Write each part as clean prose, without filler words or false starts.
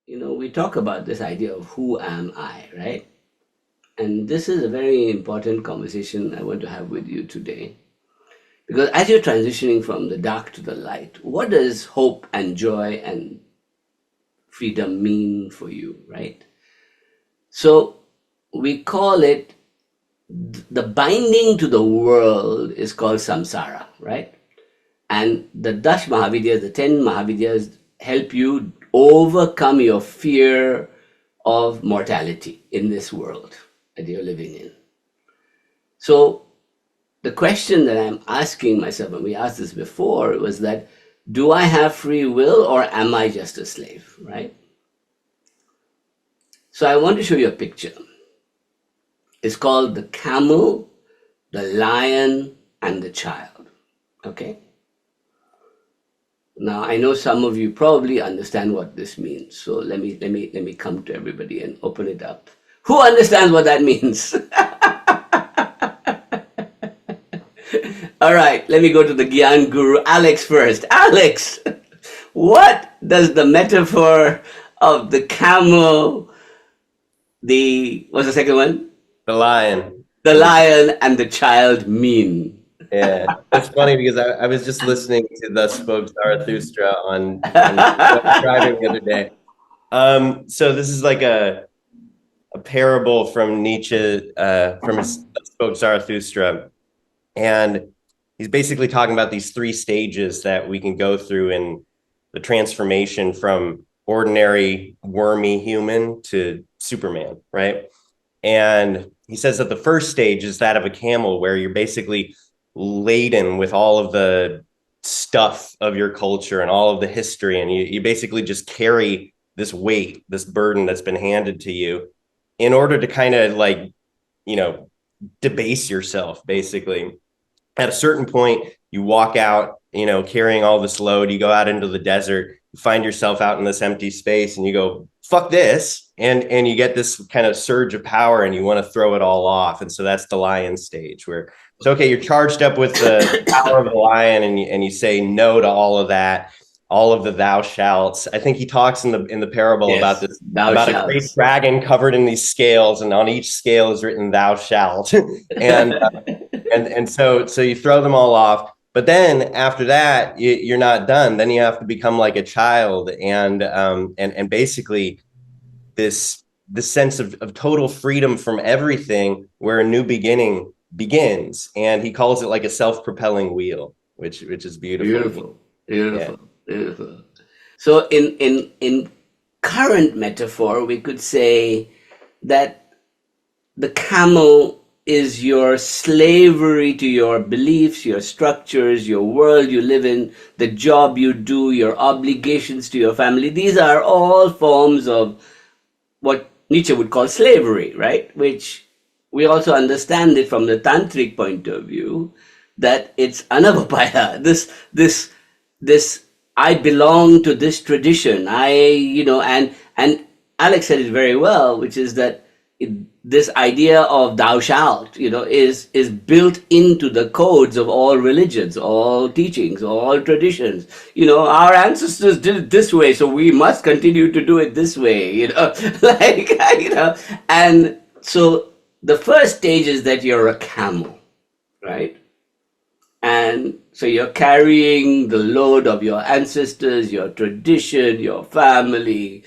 we talk about this idea of who am I, right? And this is a very important conversation I want to have with you today. Because as you're transitioning from the dark to the light, what does hope and joy and freedom mean for you, right? So we call it, the binding to the world is called samsara, right? And the Dash Mahavidyas, the 10 Mahavidyas, help you overcome your fear of mortality in this world that you're living in. So the question that I'm asking myself, and we asked this before, was that, do I have free will or am I just a slave, right? So I want to show you a picture. It's called the camel, the lion, and the child, okay? Now, I know some of you probably understand what this means. So let me come to everybody and open it up. Who understands what that means? All right, let me go to the Gyan Guru, Alex first. Alex, what does the metaphor of the camel, what's the second one? The lion. The lion and the child mean? Yeah, it's funny because I was just listening to Thus Spoke Zarathustra on driving the other day. So this is like a parable from Nietzsche, from his Thus Spoke Zarathustra, and he's basically talking about these 3 stages that we can go through in the transformation from ordinary wormy human to Superman, right? And he says that the first stage is that of a camel, where you're basically laden with all of the stuff of your culture and all of the history, and you basically just carry this weight, this burden that's been handed to you, in order to kind of like, debase yourself. Basically, at a certain point, you walk out, carrying all this load, you go out into the desert, you find yourself out in this empty space, and you go, fuck this, and you get this kind of surge of power, and you want to throw it all off. And so that's the lion stage, where it's okay, you're charged up with the power of the lion, and you say no to all of that, all of the thou shalts. I think he talks in the parable about this, about a great dragon covered in these scales, and on each scale is written thou shalt. and so you throw them all off. But then after that, you're not done. Then you have to become like a child, and basically this sense of total freedom from everything, where a new beginning begins. And he calls it like a self-propelling wheel, which is beautiful. Beautiful. So in current metaphor, we could say that the camel is your slavery to your beliefs, your structures, your world you live in, the job you do, your obligations to your family. These are all forms of what Nietzsche would call slavery, right? Which we also understand it from the Tantric point of view, that it's anavapaya. This I belong to this tradition. And Alex said it very well, which is that this idea of thou shalt, is built into the codes of all religions, all teachings, all traditions. Our ancestors did it this way, so we must continue to do it this way, And so the first stage is that you're a camel, right? And so you're carrying the load of your ancestors, your tradition, your family.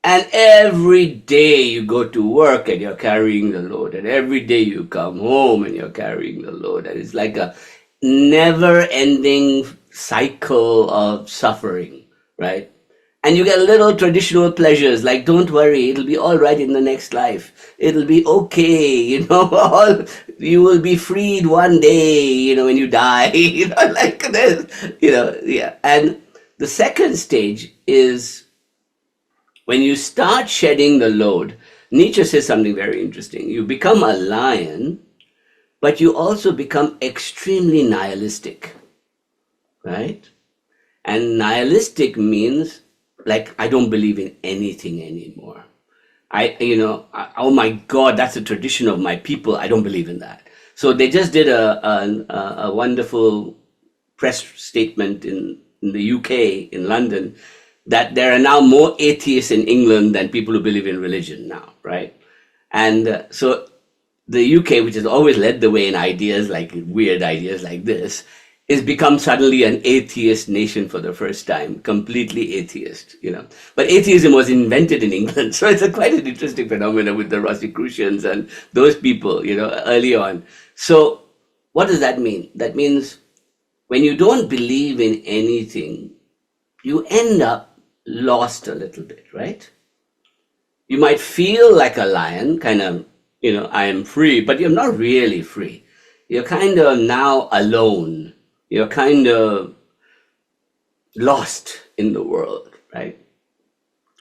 And every day you go to work and you're carrying the load. And every day you come home and you're carrying the load. And it's like a never-ending cycle of suffering, right? And you get little traditional pleasures, like, don't worry, it'll be all right in the next life. It'll be okay, you will be freed one day, when you die, like this, yeah. And the second stage is when you start shedding the load. Nietzsche says something very interesting. You become a lion, but you also become extremely nihilistic, right? And nihilistic means, like, I don't believe in anything anymore. Oh my God, that's the tradition of my people. I don't believe in that. So they just did a wonderful press statement in the UK, in London, that there are now more atheists in England than people who believe in religion now, right? And so the UK, which has always led the way in ideas like weird ideas like this, is become suddenly an atheist nation for the first time, completely atheist, But atheism was invented in England, so it's quite an interesting phenomenon with the Rosicrucians and those people, early on. So what does that mean? That means when you don't believe in anything, you end up lost a little bit, right? You might feel like a lion, kind of, I am free, but you're not really free. You're kind of now alone. You're kind of lost in the world, right?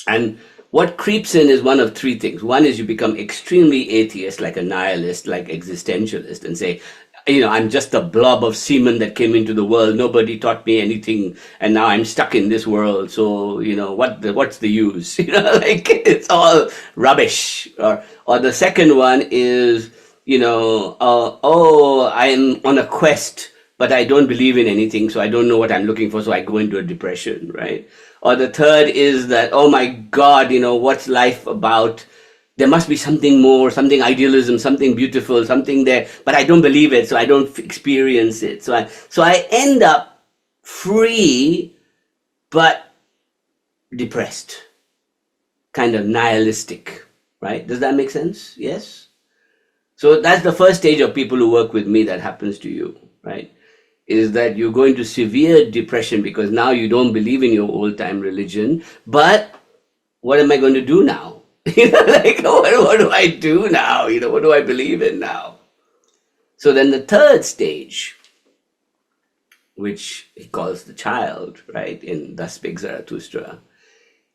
And what creeps in is one of three things. One is you become extremely atheist, like a nihilist, like existentialist, and say, I'm just a blob of semen that came into the world. Nobody taught me anything, and now I'm stuck in this world. So, what's the use? Like it's all rubbish. Or the second one is, I'm on a quest, but I don't believe in anything, so I don't know what I'm looking for, so I go into a depression, right? Or the third is that, oh my God, what's life about? There must be something more, something idealism, something beautiful, something there, but I don't believe it, so I don't experience it. So I end up free, but depressed, kind of nihilistic, right? Does that make sense? Yes? So that's the first stage of people who work with me that happens to you, right? Is that you go into severe depression because now you don't believe in your old-time religion, but what am I going to do now? Like, what do I do now? What do I believe in now? So then the third stage, which he calls the child, right, in Thus Spake Zarathustra,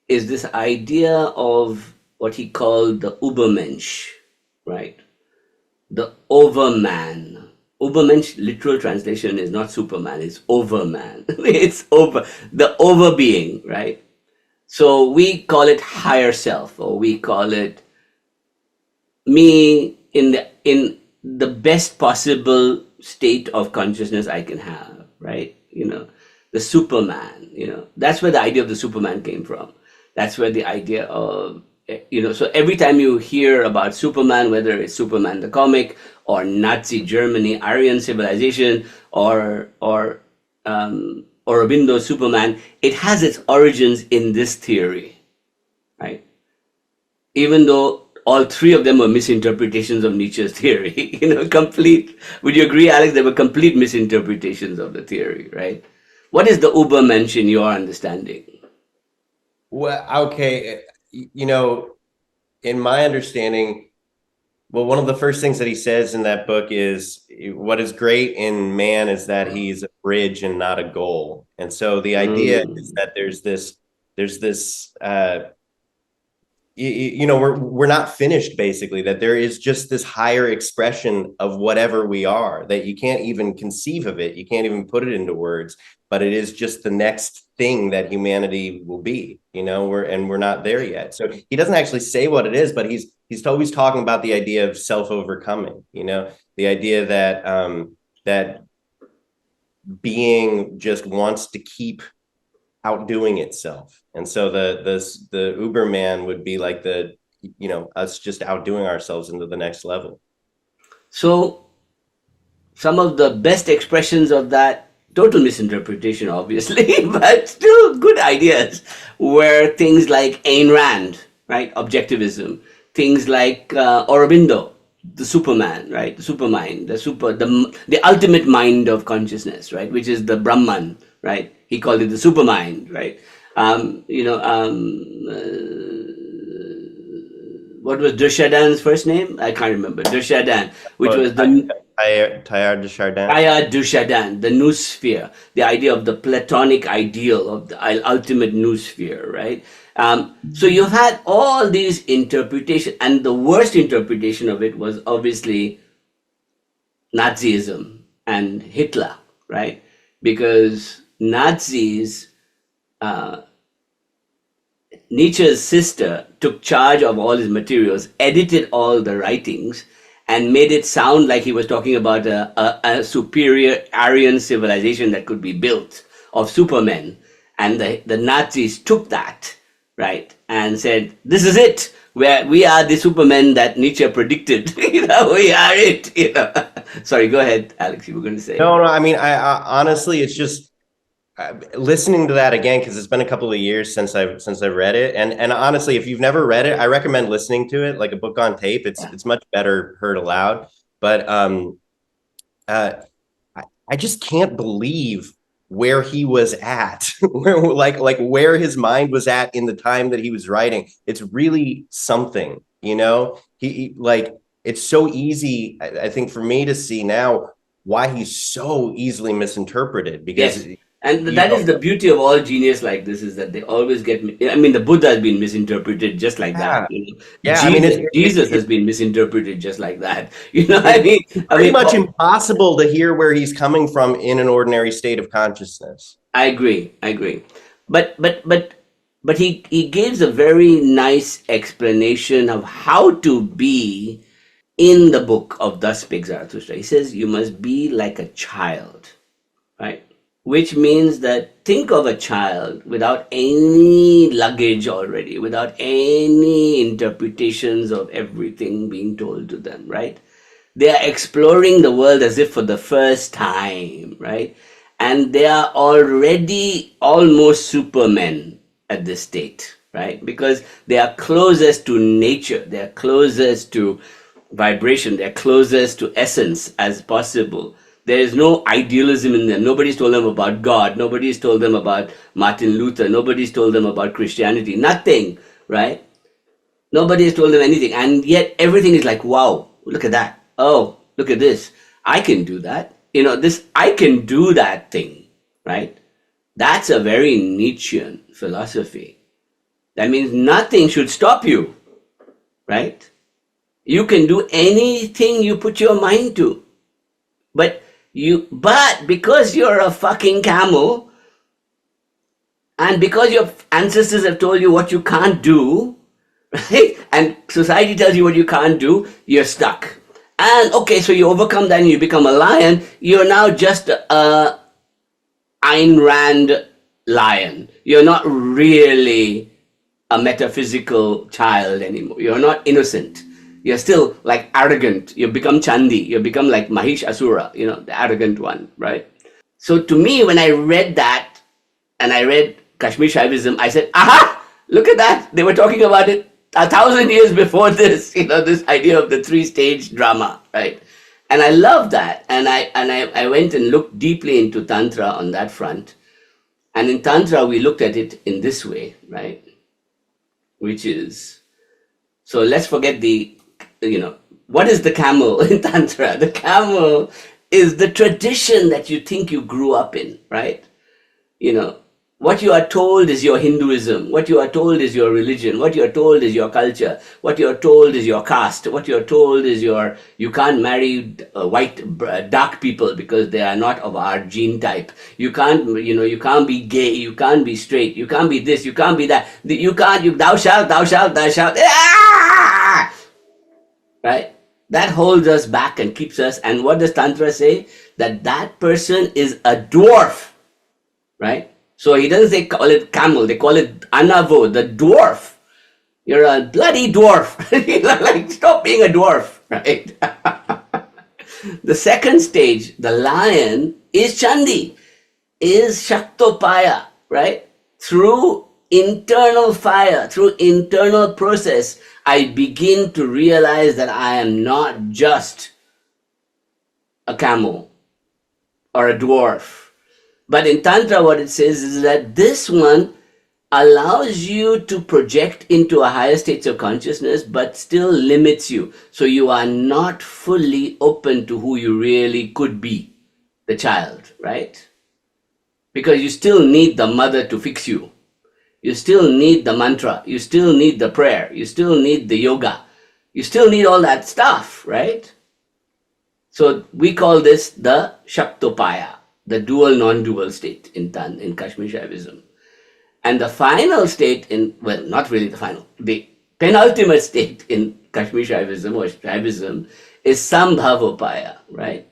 is this idea of what he called the Uber Mensch, right? The overman. Uber Mensch, literal translation is not Superman, it's overman. It's the overbeing, right? So we call it higher self, or we call it me in the best possible state of consciousness I can have, right? The Superman, that's where the idea of the Superman came from. That's where the idea of, so every time you hear about Superman, whether it's Superman the comic or Nazi Germany, Aryan civilization, or Aurobindo Superman, it has its origins in this theory, right? Even though all three of them were misinterpretations of Nietzsche's theory, complete. Would you agree, Alex? They were complete misinterpretations of the theory, right? What is the Uber Mensch in your understanding? Well, okay, in my understanding, well, one of the first things that he says in that book is what is great in man is that he's a bridge and not a goal. And so the idea is that there's this we're not finished, basically, that there is just this higher expression of whatever we are, that you can't even conceive of it. You can't even put it into words, but it is just the next thing that humanity will be, we're not there yet. So he doesn't actually say what it is, but he's always talking about the idea of self-overcoming, the idea that that being just wants to keep outdoing itself. And so the Uber man would be like us just outdoing ourselves into the next level. So some of the best expressions of that, total misinterpretation obviously, but still good ideas, were things like Ayn Rand, right? Objectivism. Things like Aurobindo, the Superman, right? The supermind, the ultimate mind of consciousness, right? Which is the Brahman, right? He called it the supermind, right? What was Dushadan's first name? I can't remember. Dushadan, which was the Teilhard de Chardin. Teilhard de Chardin, the noosphere, the idea of the Platonic ideal of the ultimate noosphere, right? So you've had all these interpretations, and the worst interpretation of it was obviously Nazism and Hitler, right? Because Nazis, Nietzsche's sister took charge of all his materials, edited all the writings, and made it sound like he was talking about a superior Aryan civilization that could be built of supermen. And the Nazis took that, right, and said, this is it. Where we are the Supermen that Nietzsche predicted. We are it. Sorry, go ahead, Alex. You were going to say. No. I mean, I honestly, it's just listening to that again, because it's been a couple of years since I've read it, and honestly, if you've never read it, I recommend listening to it like a book on tape. It's much better heard aloud. But I just can't believe where he was at, like where his mind was at in the time that he was writing. It's really something, he like, it's so easy, I think, for me to see now why he's so easily misinterpreted, because yes. And that is the beauty of all genius like this, is that they always get, I mean, the Buddha has been misinterpreted just like that. Jesus has been misinterpreted just like that. Pretty much impossible to hear where he's coming from in an ordinary state of consciousness. I agree. But he gives a very nice explanation of how to be in the book of Thus Spake Zarathustra. He says you must be like a child, right? Which means that think of a child without any luggage already, without any interpretations of everything being told to them, right? They are exploring the world as if for the first time, right? And they are already almost supermen at this state, right? Because they are closest to nature, they are closest to vibration, they're closest to essence as possible. There is no idealism in them. Nobody's told them about God. Nobody's told them about Martin Luther. Nobody's told them about Christianity. Nothing, right? Nobody has told them anything. And yet everything is like, wow, look at that. Oh, look at this. I can do that. I can do that thing, right? That's a very Nietzschean philosophy. That means nothing should stop you, right? You can do anything you put your mind to. But because you're a fucking camel, and because your ancestors have told you what you can't do, right? And society tells you what you can't do, you're stuck. And okay, so you overcome that and you become a lion. You're now just a Ayn Rand lion. You're not really a metaphysical child anymore. You're not innocent. You're still like arrogant. You become Chandi. You become like Mahish Asura, the arrogant one, right? So to me, when I read that and I read Kashmir Shaivism, I said, aha, look at that. They were talking about it 1,000 years before this, this idea of the 3-stage drama, right? And I love that. And I went and looked deeply into Tantra on that front. And in Tantra, we looked at it in this way, right? Which is, so let's forget what is the camel in Tantra? The camel is the tradition that you think you grew up in, right? What you are told is your Hinduism. What you are told is your religion. What you are told is your culture. What you are told is your caste. What you are told is you can't marry dark people because they are not of our gene type. You can't, you can't be gay. You can't be straight. You can't be this. You can't be that. Thou shalt. Ah! Right? That holds us back and keeps us. And what does Tantra say? That person is a dwarf, right? So he doesn't call it camel, they call it anavo, the dwarf. You're a bloody dwarf. Like, stop being a dwarf, right? The second stage, the lion, is Chandi, is Shaktopaya, right? Through internal fire, through internal process, I begin to realize that I am not just a camel or a dwarf. But in Tantra, what it says is that this one allows you to project into a higher state of consciousness, but still limits you. So you are not fully open to who you really could be, the child, right? Because you still need the mother to fix you. You still need the mantra. You still need the prayer. You still need the yoga. You still need all that stuff, right? So we call this the Shaktopaya, the dual, non-dual state in Kashmir Shaivism. And the final state not really the final, the penultimate state in Kashmir Shaivism or Shaivism is Sambhavopaya, right?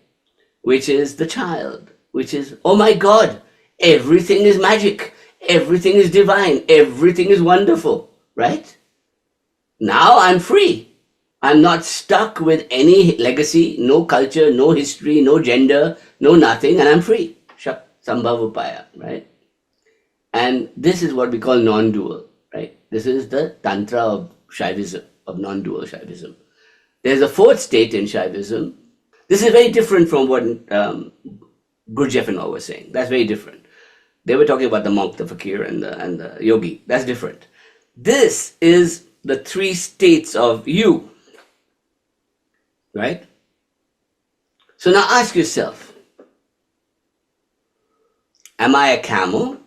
Which is the child, which is, oh my God, everything is magic. Everything is divine. Everything is wonderful, right? Now I'm free. I'm not stuck with any legacy, no culture, no history, no gender, no nothing, and I'm free. Sambhavupaya, right? And this is what we call non-dual, right? This is the Tantra of Shaivism, of non-dual Shaivism. There's a fourth state in Shaivism. This is very different from what Gurdjieff and all were saying. That's very different. They were talking about the monk, the fakir, and the yogi. That's different. This is the three states of you, right? So now ask yourself, am I a camel?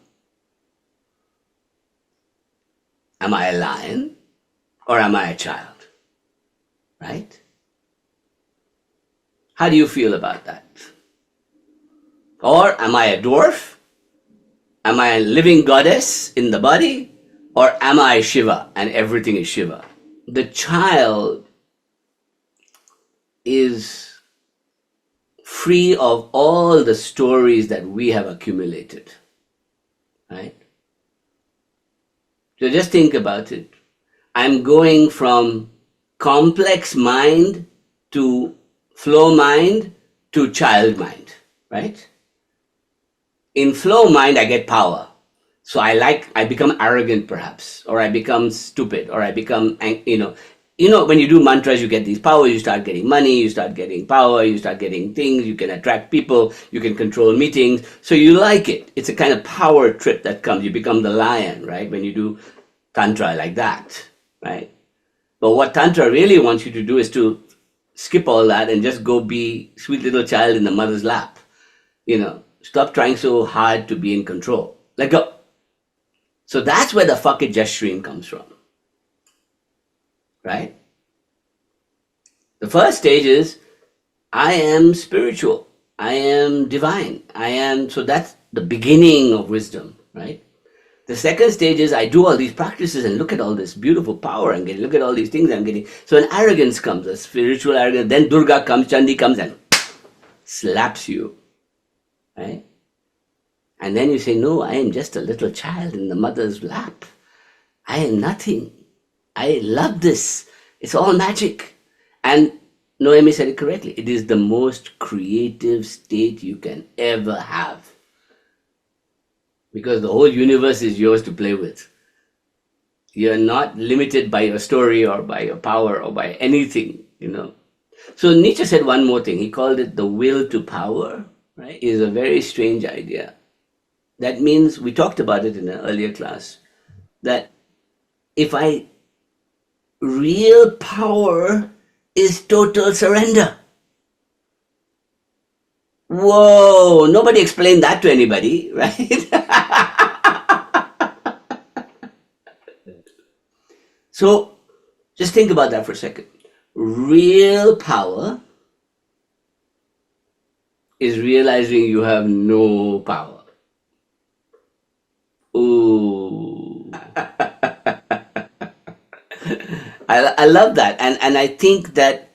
Am I a lion? Or am I a child? Right? How do you feel about that? Or am I a dwarf? Am I a living goddess in the body? Or am I Shiva and everything is Shiva? The child is free of all the stories that we have accumulated. Right? So just think about it. I'm going from complex mind to flow mind to child mind, right? In flow mind, I get power. So I become arrogant perhaps, or I become stupid, or I become, when you do mantras, you get these powers, you start getting money, you start getting power, you start getting things, you can attract people, you can control meetings. So you like it. It's a kind of power trip that comes. You become the lion, right? When you do Tantra like that, right? But what Tantra really wants you to do is to skip all that and just go be sweet little child in the mother's lap. Stop trying so hard to be in control. Let go. So that's where the fuck it just stream comes from. Right? The first stage is, I am spiritual. I am divine. So that's the beginning of wisdom, right? The second stage is, I do all these practices and look at all this beautiful power I'm getting. Look at all these things I'm getting. So an arrogance comes, a spiritual arrogance. Then Durga comes, Chandi comes and slaps you. Right? And then you say, no, I am just a little child in the mother's lap. I am nothing. I love this. It's all magic. And Noemi said it correctly. It is the most creative state you can ever have. Because the whole universe is yours to play with. You're not limited by your story or by your power or by anything, So Nietzsche said one more thing. He called it the will to power, right? It is a very strange idea. That means, we talked about it in an earlier class, that real power is total surrender. Whoa, nobody explained that to anybody, right? So, just think about that for a second. Real power is realizing you have no power. Ooh. I love that. And I think that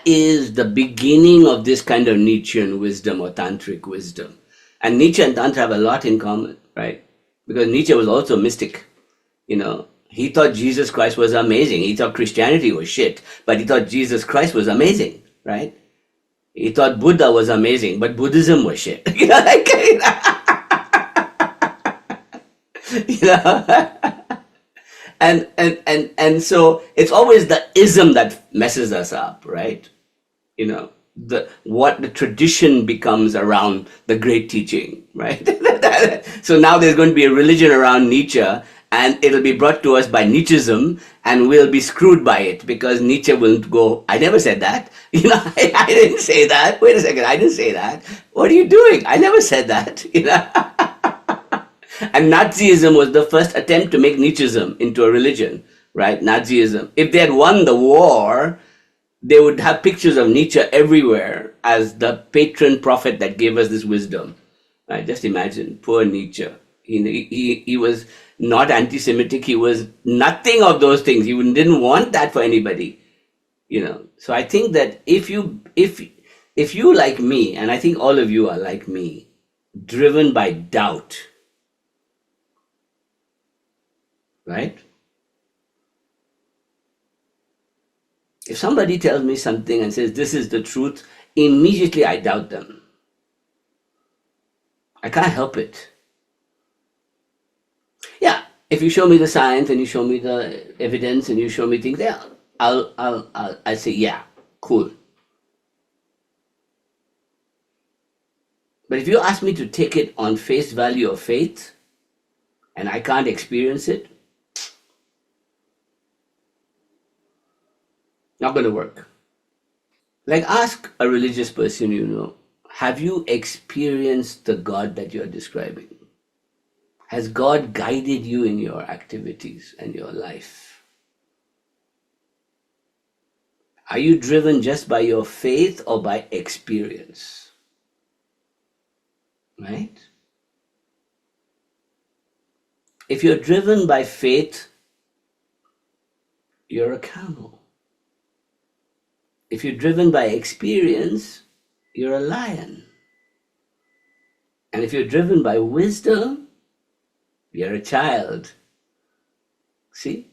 is the beginning of this kind of Nietzschean wisdom or Tantric wisdom. And Nietzsche and Tantra have a lot in common, right? Because Nietzsche was also a mystic, He thought Jesus Christ was amazing. He thought Christianity was shit, but he thought Jesus Christ was amazing, right? He thought Buddha was amazing, but Buddhism was shit. And so it's always the ism that messes us up, right? What the tradition becomes around the great teaching, right? So now there's going to be a religion around Nietzsche, and it'll be brought to us by Nietzscheism, and we'll be screwed by it because Nietzsche will go, I never said that. I didn't say that. Wait a second, I didn't say that. What are you doing? I never said that. And Nazism was the first attempt to make Nietzscheism into a religion, right? Nazism. If they had won the war, they would have pictures of Nietzsche everywhere as the patron prophet that gave us this wisdom. Right? Just imagine, poor Nietzsche. He was not anti-Semitic. He was nothing of those things. He didn't want that for anybody. So I think that if you like me, and I think all of you are like me, driven by doubt, right? If somebody tells me something and says this is the truth, immediately I doubt them. I can't help it. Yeah, if you show me the science and you show me the evidence and you show me things, yeah, I'll say, yeah, cool. But if you ask me to take it on face value of faith and I can't experience it, not going to work. Like, ask a religious person you know, have you experienced the God that you're describing? Has God guided you in your activities and your life? Are you driven just by your faith or by experience? Right? If you're driven by faith, you're a camel. If you're driven by experience, you're a lion. And if you're driven by wisdom, you're a child. See?